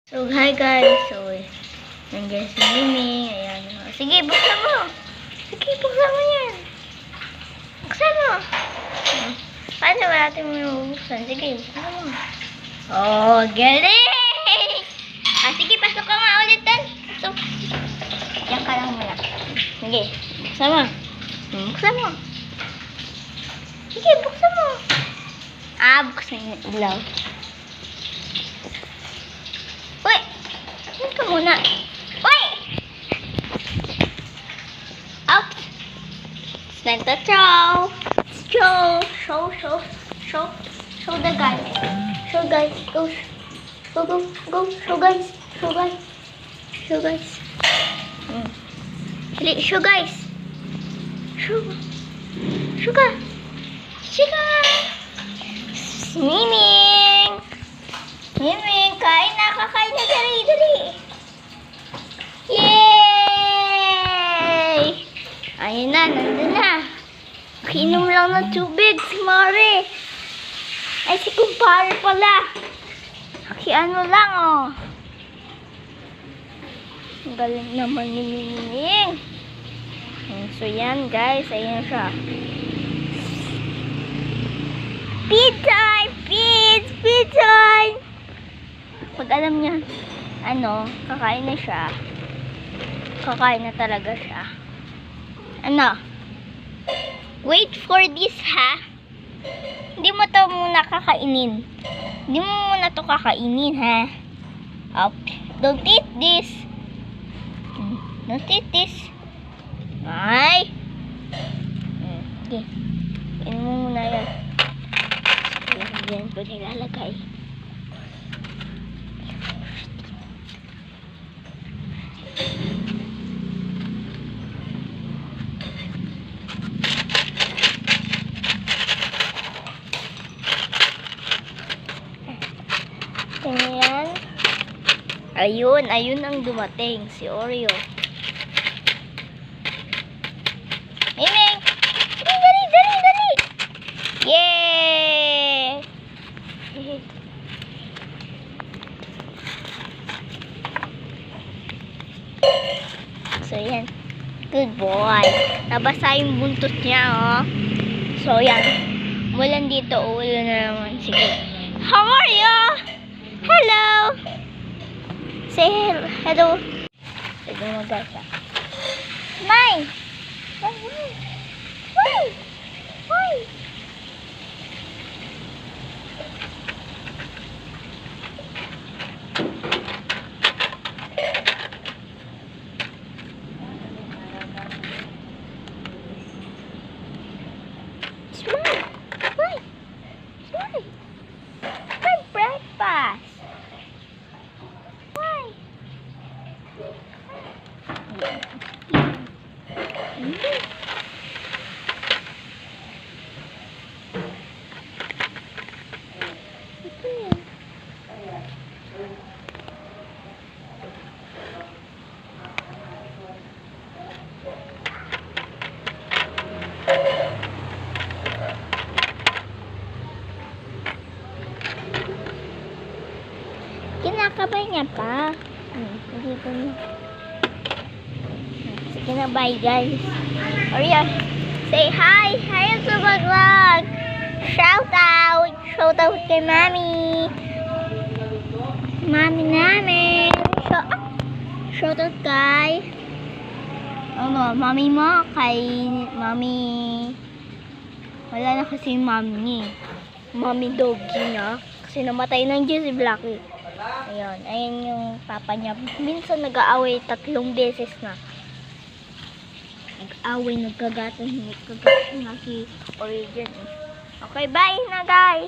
So, hi guys. So, nandiyan si Miming. Ayan. Sige, buksan mo. Sige, buksan mo yan. Buksan mo. Paano ba natin mo buksan? Sige, buksan mo. Oh, galing! Sige, pasok ka nga ulit din. Pasok. Diyan ka lang muna. Sige, buksan mo. Buksan mo. Sige, buksan mo. Buksan yung ilaw. Uy! Saan ka muna? Uy! Up! It's time to show! Show the guys. Show guys. Go. Show guys. Show guys. Show guys. Show ka. Miming, kain na. Kakain na. Dali. Yay! Ayun na, nandun na. Kinom lang ng tubig si Mari. Ay, si kumpare pala. Ano lang, oh. Ang galing naman ni Miming. So, yan, guys. Ayan siya. Feed time! Feed time! Pag alam niya, kakain na siya. Kakain na talaga siya. Wait for this, ha? Hindi mo to muna kakainin. Hindi mo muna to kakainin, ha? Don't eat this. Don't eat this. Ay! Okay. Kainin mo muna yan. Yan po nilalagay. Ganyan. Ayun ang dumating. Si Oreo. Miming! Dali! Yay! So, yan. Good boy. Nabasa yung buntot niya, oh. So, yan. Mulan dito, ulo na naman. Sige. How are you? Hello! Say hello. Sige, mag-asa. Smile! Hoy! Smile! For breakfast! Why? Kinakabay niya pa. Dito na. Sige na, bye guys. Oreo, say hi. Hi sa vlog. Shout out kay Mami. Mami namin. Shout out kay Mami mo. Kay Mami. Wala na kasi yung Mami niya. Mami doggy niya. Kasi namatay ng Diyos si Blackie. Ayun yung papa niya. Minsan nag-aaway 3 beses na. Nag-aaway, nagkagatan na si Origin. Okay, bye na guys!